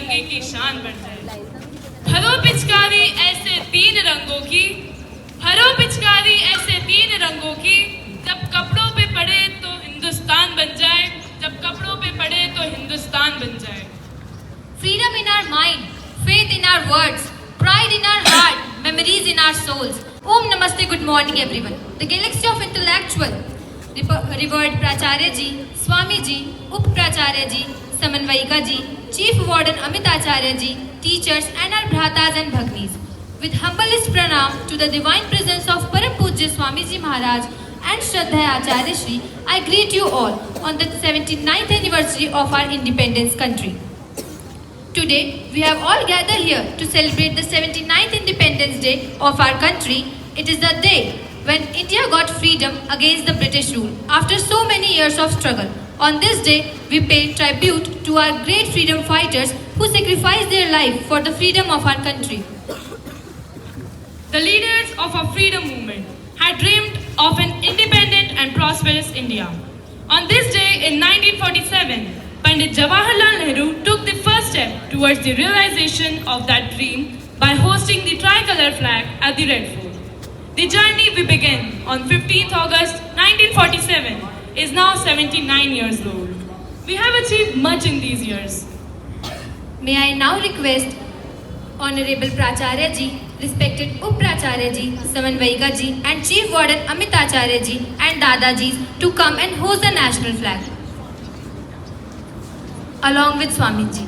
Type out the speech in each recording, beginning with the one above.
तिरंगे की शान बढ़ जाए। भरो पिचकारी ऐसे तीन रंगों की, भरो पिचकारी ऐसे तीन रंगों की, जब कपड़ों पे पड़े तो हिंदुस्तान बन जाए, जब कपड़ों पे पड़े तो हिंदुस्तान बन जाए। Freedom in our mind, faith in our words, pride in our heart, memories in our souls. Om Namaste, good morning everyone. The galaxy of intellectual, revered Pracharya ji, Swami ji, Up Pracharya ji, Samanvayika ji, Chief Warden Amit Acharya ji, teachers and our Bhratas and Bhagnis. With humblest pranam to the divine presence of Param Pujya Swami ji Maharaj and Shraddha Acharya Shri, I greet you all on the 79th anniversary of our independence country. Today, we have all gathered here to celebrate the 79th Independence Day of our country. It is the day when India got freedom against the British rule after so many years of struggle. On this day, we pay tribute to our great freedom fighters who sacrificed their life for the freedom of our country. The leaders of our freedom movement had dreamed of an independent and prosperous India. On this day in 1947, Pandit Jawaharlal Nehru took the first step towards the realization of that dream by hosting the tricolor flag at the Red Fort. The journey we began on 15th August 1947 is now 79 years old. We have achieved much in these years. May I now request Honorable Pracharya ji, respected Up Pracharya ji, Samanvayika ji and Chief Warden Amit Acharya ji and Dada ji to come and host the national flag along with Swami ji.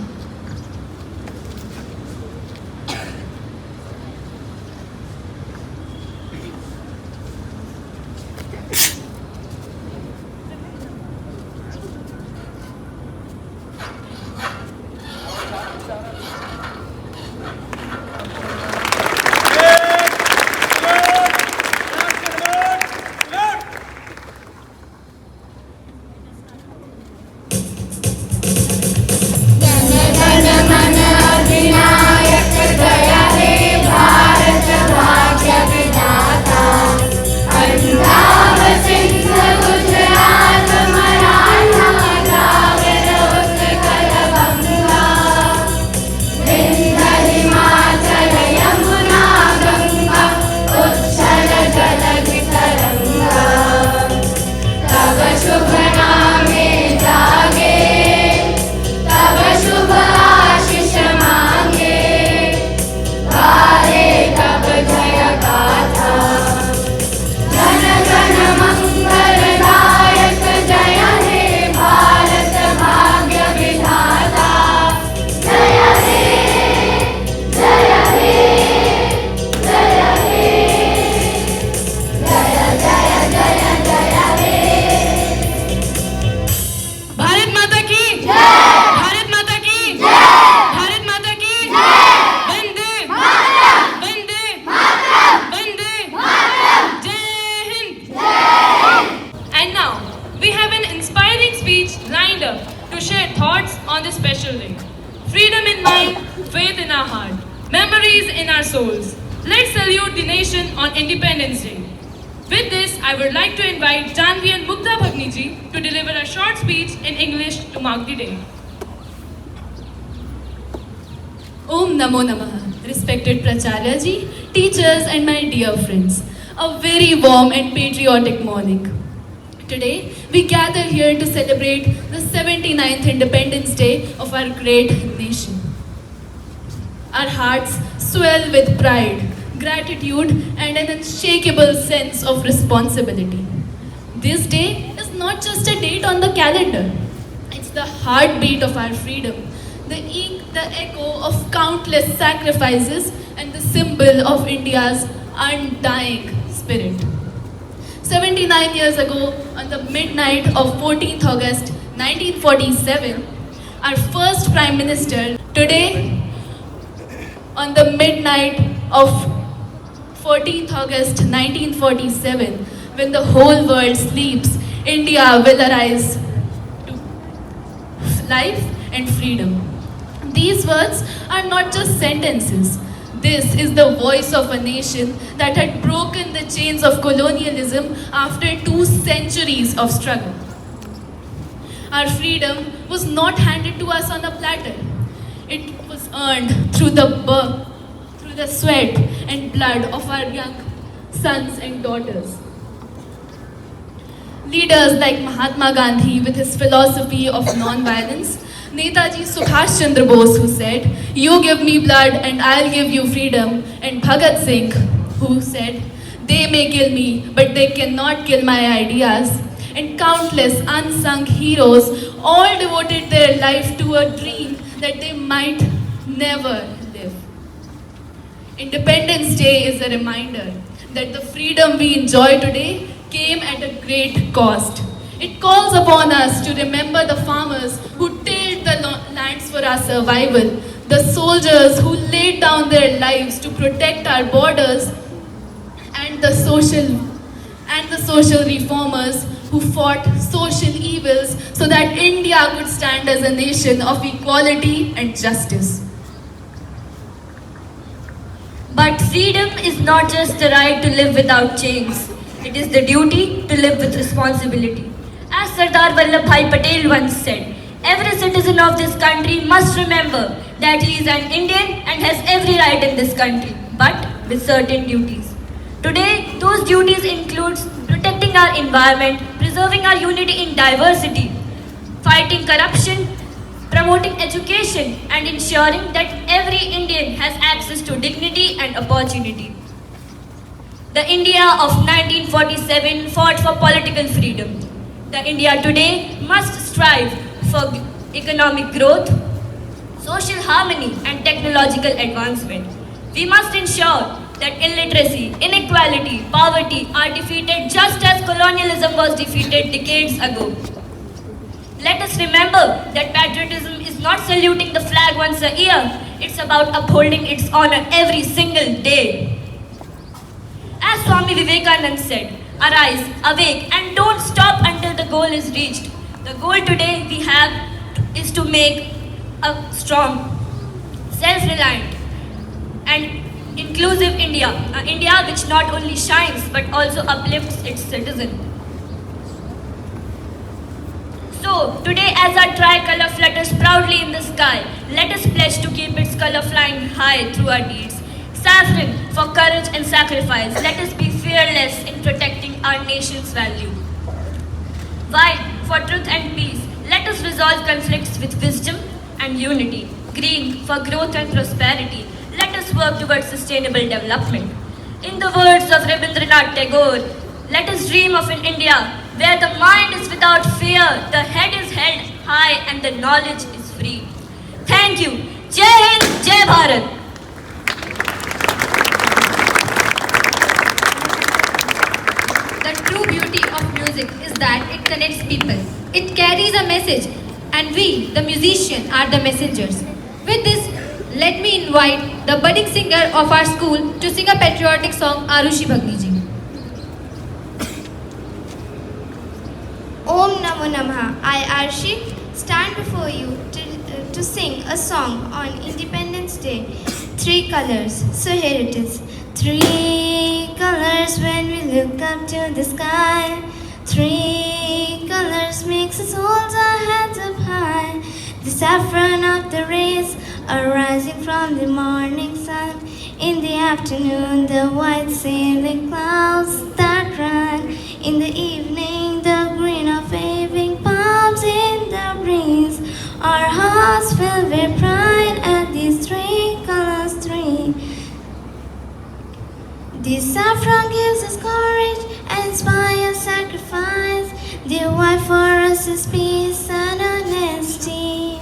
To share thoughts on this special day. Freedom in mind, faith in our heart, memories in our souls. Let's salute the nation on Independence Day. With this, I would like to invite Janvi and Mukta Bhagni ji to deliver a short speech in English to mark the day. Om Namo Namaha, respected Pracharya ji, teachers and my dear friends. A very warm and patriotic morning. Today, we gather here to celebrate the 79th Independence Day of our great nation. Our hearts swell with pride, gratitude and an unshakable sense of responsibility. This day is not just a date on the calendar. It's the heartbeat of our freedom, the echo of countless sacrifices and the symbol of India's undying spirit. 79 years ago, on the midnight of 14th August 1947, our first Prime Minister, today, on the midnight of 14th August 1947, when the whole world sleeps, India will arise to life and freedom. These words are not just sentences. This is the voice of a nation that had broken the chains of colonialism after 2 centuries of struggle. Our freedom was not handed to us on a platter. It earned through through the sweat and blood of our young sons and daughters. Leaders like Mahatma Gandhi with his philosophy of non-violence, Netaji Subhash Chandra Bose who said, "You give me blood and I'll give you freedom," and Bhagat Singh who said, "They may kill me but they cannot kill my ideas," and countless unsung heroes all devoted their life to a dream that they might never live. Independence Day is a reminder that the freedom we enjoy today came at a great cost. It calls upon us to remember the farmers who tilled the lands for our survival, the soldiers who laid down their lives to protect our borders, and the social reformers who fought social evils so that India could stand as a nation of equality and justice. But freedom is not just the right to live without chains. It is the duty to live with responsibility. As Sardar Vallabhbhai Patel once said, every citizen of this country must remember that he is an Indian and has every right in this country, but with certain duties. Today, those duties include protecting our environment, preserving our unity in diversity, fighting corruption, promoting education, and ensuring that every Indian has access to dignity and opportunity. The India of 1947 fought for political freedom. The India today must strive for economic growth, social harmony, and technological advancement. We must ensure that illiteracy, inequality, poverty are defeated just as colonialism was defeated decades ago. Let us remember that patriotism is not saluting the flag once a year. It's about upholding its honor every single day. As Swami Vivekananda said, arise, awake, and don't stop until the goal is reached. The goal today we have is to make a strong, self-reliant, and inclusive India. An India which not only shines but also uplifts its citizens. So, today as our tricolor flutters proudly in the sky, let us pledge to keep its color flying high through our deeds. Saffron for courage and sacrifice, let us be fearless in protecting our nation's value. White for truth and peace, let us resolve conflicts with wisdom and unity. Green for growth and prosperity, let us work towards sustainable development. In the words of Rabindranath Tagore, let us dream of an India where the mind is without fear, the head is held high, and the knowledge is free. Thank you. Jai Hind, Jai Bharat. The true beauty of music is that it connects people. It carries a message, and we, the musicians, are the messengers. With this, let me invite the budding singer of our school to sing a patriotic song, Arushi Bhagni ji. Om Namo Namaha. I, Arshi, stand before you to sing a song on Independence Day. 3 colors. So here it is. 3 colors when we look up to the sky. 3 colors makes us hold our heads up high. The saffron of the rays arising from the morning sun. In the afternoon, the white sailing clouds that run. In the evening, the green of waving palms in the breeze. Our hearts fill with pride at these 3 colors, 3. The saffron gives us courage and inspires sacrifice. The white for us is peace and honesty.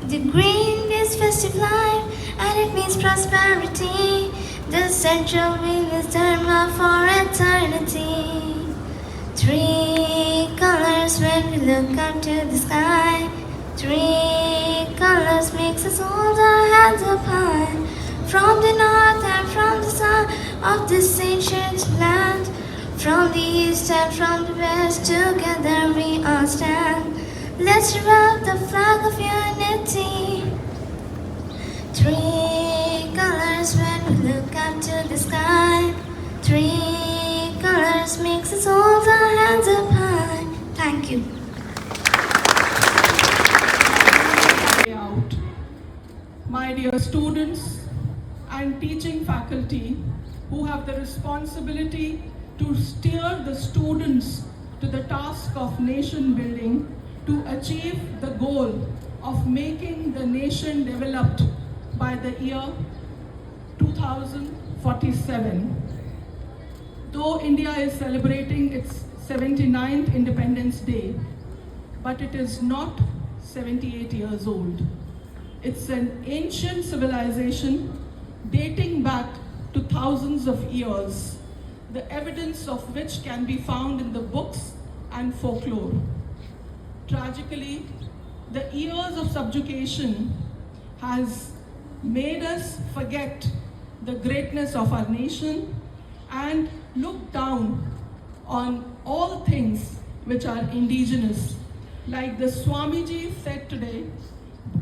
The green is festive life and it means prosperity. The central wheel is dharma for eternity. 3 colors when we look up to the sky. 3 colors makes us hold our hands up high. From the north and from the south of this ancient land. From the east and from the west, together we all stand. Let's revolve the flag of unity. 3 colors when we look up to the sky. 3 colors makes us hold our hands up high. Thank you. Out. my dear students and teaching faculty who have the responsibility to steer the students to the task of nation building to achieve the goal of making the nation developed by the year 2047. Though India is celebrating its 79th Independence Day, but it is not 78 years old. It's an ancient civilization dating back to thousands of years, the evidence of which can be found in the books and folklore. Tragically, the years of subjugation has made us forget the greatness of our nation and look down on all things which are indigenous. Like the Swamiji said today,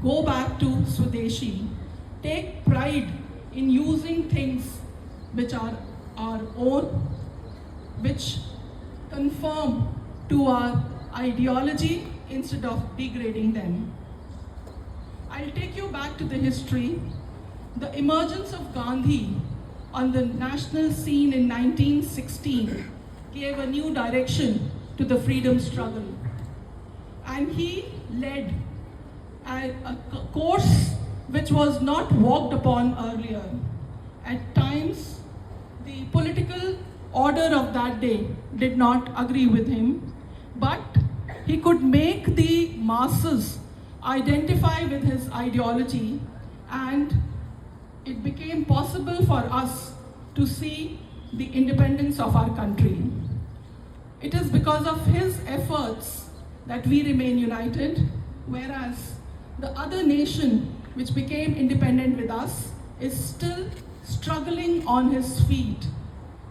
go back to Swadeshi. Take pride in using things which are our own, which conform to our ideology instead of degrading them. I'll take you back to the history. The emergence of Gandhi on the national scene in 1916 gave a new direction to the freedom struggle. And he led a course which was not walked upon earlier. At times, the political order of that day did not agree with him, but he could make the masses identify with his ideology, and it became possible for us to see the independence of our country. It is because of his efforts that we remain united, whereas the other nation which became independent with us is still struggling on his feet.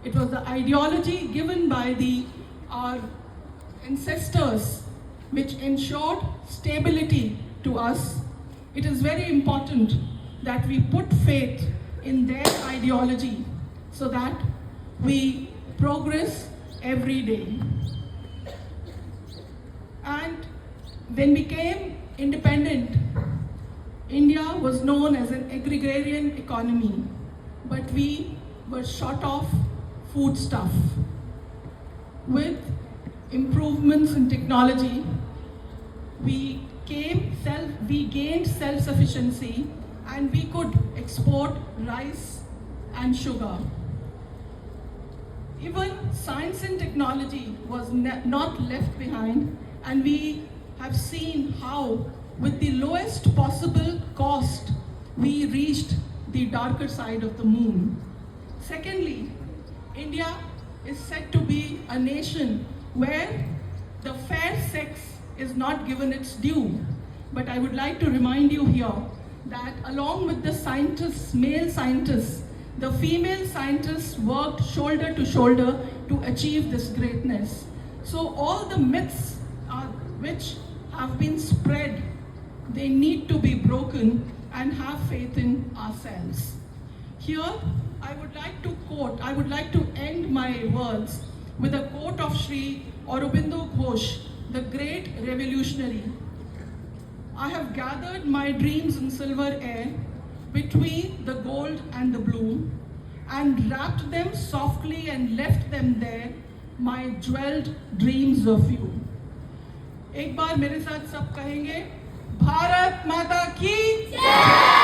It was the ideology given by our ancestors which ensured stability to us. It is very important that we put faith in their ideology so that we progress every day. And when we became independent, India was known as an agrarian economy, but we were short of foodstuff. With improvements in technology, we gained self-sufficiency, and we could export rice and sugar. Even science and technology was not left behind, and we have seen how, with the lowest possible cost, we reached the darker side of the moon. Secondly, India is said to be a nation where the fair sex is not given its due. But I would like to remind you here that along with the scientists, male scientists, the female scientists worked shoulder to shoulder to achieve this greatness. So all the myths which have been spread, they need to be broken, and have faith in ourselves. Here, I would like to end my words with a quote of Sri Aurobindo Ghosh, the great revolutionary. I have gathered my dreams in silver air between the gold and the blue, and wrapped them softly and left them there, my jeweled dreams of you. एक बार मेरे साथ सब कहेंगे, भारत माता की जय!